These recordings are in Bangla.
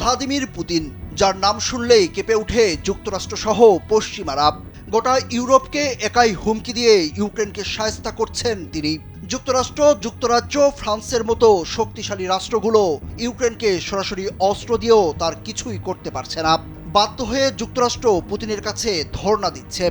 ভ্লাদিমির পুতিন, যার নাম শুনলেই কেঁপে ওঠে যুক্তরাষ্ট্রসহ পশ্চিমারা। গোটা ইউরোপকে একাই হুমকি দিয়ে ইউক্রেনকে শায়েস্তা করছেন তিনি। যুক্তরাষ্ট্র, যুক্তরাজ্য, ফ্রান্সের মতো শক্তিশালী রাষ্ট্রগুলো ইউক্রেনকে সরাসরি অস্ত্র দিয়েও তার কিছুই করতে পারছে না। বাধ্য হয়ে যুক্তরাষ্ট্র পুতিনের কাছে ধর্ণা দিচ্ছে।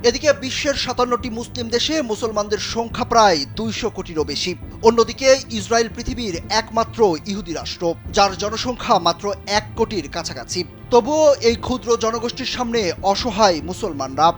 এদিকে বিশ্বের 57টি মুসলিম দেশে মুসলমানদের সংখ্যা প্রায় 200 কোটিরও বেশি। অন্যদিকে ইসরায়েল পৃথিবীর একমাত্র ইহুদি রাষ্ট্র, যার জনসংখ্যা মাত্র 1 কোটির কাছাকাছি। তবুও এই ক্ষুদ্র জনগোষ্ঠীর সামনে অসহায় মুসলমানরা।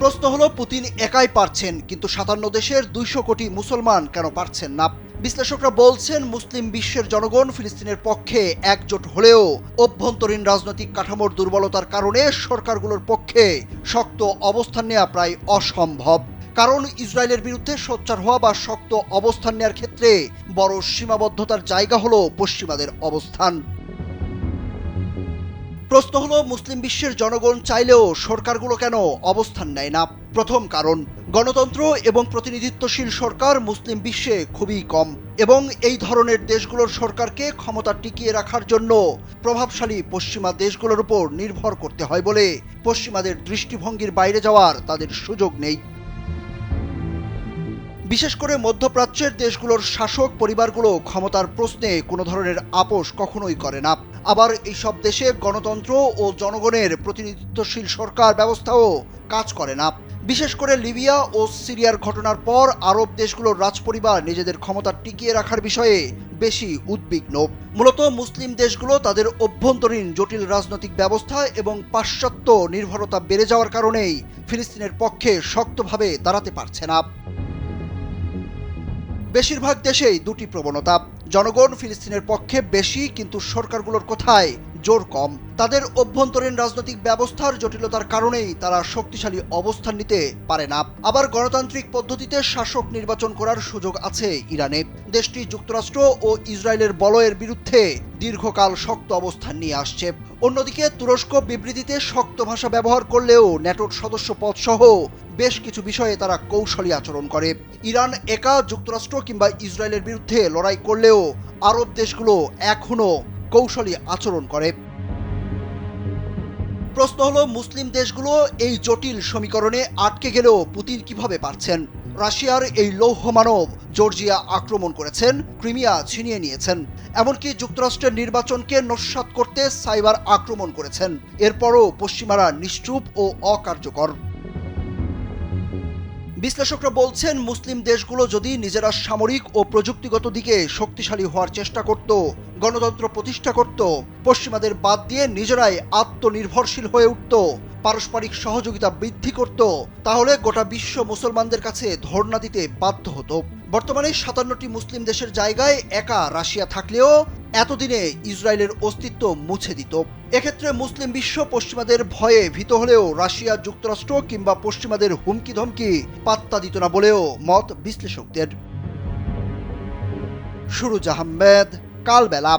প্রশ্ন হলো, পুতিন একাই পারছেন, কিন্তু 57 দেশের 200 কোটি মুসলমান কেন পারছেন না? বিশ্লেষকরা বলছেন, মুসলিম বিশ্বের জনগণ ফিলিস্তিনের পক্ষে একজোট হলেও অভ্যন্তরীণ রাজনৈতিক কাঠামোর দুর্বলতার কারণে সরকারগুলোর পক্ষে শক্ত অবস্থান নেওয়া প্রায় অসম্ভব। কারণ ইসরায়েলের বিরুদ্ধে সোচ্চার হওয়া বা শক্ত অবস্থান নেওয়ার ক্ষেত্রে বড় সীমাবদ্ধতার জায়গা হলো পশ্চিমাদের অবস্থান। প্রশ্ন হলো, মুসলিম বিশ্বের জনগণ চাইলেও সরকারগুলো কেন অবস্থান নেয় না? প্রথম কারণ, গণতন্ত্র এবং প্রতিনিধিত্বশীল সরকার মুসলিম বিশ্বে খুবই কম, এবং এই ধরনের দেশগুলোর সরকারকে ক্ষমতা টিকিয়ে রাখার জন্য প্রভাবশালী পশ্চিমা দেশগুলোর উপর নির্ভর করতে হয় বলে পশ্চিমাদের দৃষ্টিভঙ্গির বাইরে যাওয়ার তাদের সুযোগ নেই। বিশেষ করে মধ্যপ্রাচ্যের দেশগুলোর শাসক পরিবারগুলো ক্ষমতার প্রশ্নে কোনো ধরনের আপোষ কখনোই করে না। আবার এইসব দেশে গণতন্ত্র ও জনগণের প্রতিনিধিত্বশীল সরকার ব্যবস্থাও কাজ করে না। বিশেষ করে লিবিয়া ও সিরিয়ার ঘটনার পর আরব দেশগুলোর রাজপরিবার নিজেদের ক্ষমতা টিকিয়ে রাখার বিষয়ে বেশি উদ্বিগ্ন। মূলত মুসলিম দেশগুলো তাদের অভ্যন্তরীণ জটিল রাজনৈতিক ব্যবস্থা এবং পাশ্চাত্য নির্ভরতা বেড়ে যাওয়ার কারণেই ফিলিস্তিনের পক্ষে শক্তভাবে দাঁড়াতে পারছে না। বেশিরভাগ দেশেই দুটি প্রবণতা, জনগণ ফিলিস্তিনের পক্ষে বেশি, কিন্তু সরকারগুলোর কথায় জোর কম। তাদের অভ্যন্তরীণ রাজনৈতিক ব্যবস্থার জটিলতার কারণেই তারা শক্তিশালী অবস্থান নিতে পারে না। আবার গণতান্ত্রিক পদ্ধতিতে শাসক নির্বাচন করার সুযোগ আছে ইরানে। দেশটি যুক্তরাষ্ট্র ও ইসরায়েলের বলয়ের বিরুদ্ধে দীর্ঘকাল শক্ত অবস্থান নিয়ে আসছে। অন্যদিকে তুরস্ক বিবৃতিতে শক্ত ভাষা ব্যবহার করলেও ন্যাটোর সদস্য পদ সহ বেশ কিছু বিষয়ে তারা কৌশলী আচরণ করে। ইরান একা যুক্তরাষ্ট্র কিংবা ইসরায়েলের বিরুদ্ধে লড়াই করলেও আরব দেশগুলো এখনও কৌশলী আচরণ করে। প্রশ্ন হলো, মুসলিম দেশগুলো এই জটিল সমীকরণে আটকে গেলেও পুতিন কিভাবে পারছেন? রাশিয়ার এই লৌহ মানব জর্জিয়া আক্রমণ করেছেন, ক্রিমিয়া ছিনিয়ে নিয়েছেন, এমনকি যুক্তরাষ্ট্রের নির্বাচনকে নস্যাৎ করতে সাইবার আক্রমণ করেছেন। এরপরও পশ্চিমারা নিশ্চুপ ও অকার্যকর। বিশ্লেষকরা বলছেন, মুসলিম দেশগুলো যদি নিজেরা সামরিক ও প্রযুক্তিগত দিকে শক্তিশালী হওয়ার চেষ্টা করত, গণতন্ত্র প্রতিষ্ঠা করত, পশ্চিমাদের বাদ দিয়ে নিজেরাই আত্মনির্ভরশীল হয়ে উঠত, পারস্পরিক সহযোগিতা বৃদ্ধি করত, তাহলে গোটা বিশ্ব মুসলমানদের কাছে ধর্ণা দিতে বাধ্য হতো। বর্তমানে 57টি মুসলিম দেশের জায়গায় একা রাশিয়া থাকলেও এতদিনে ইসরায়েলের অস্তিত্ব মুছে দিত। এক্ষেত্রে মুসলিম বিশ্ব পশ্চিমাদের ভয়ে ভীত হলেও রাশিয়া, যুক্তরাষ্ট্র কিংবা পশ্চিমাদের হুমকি ধমকি পাত্তা দিত না বলেও মত বিশ্লেষকদের। সুরুজ আহমেদ, কালবেলা।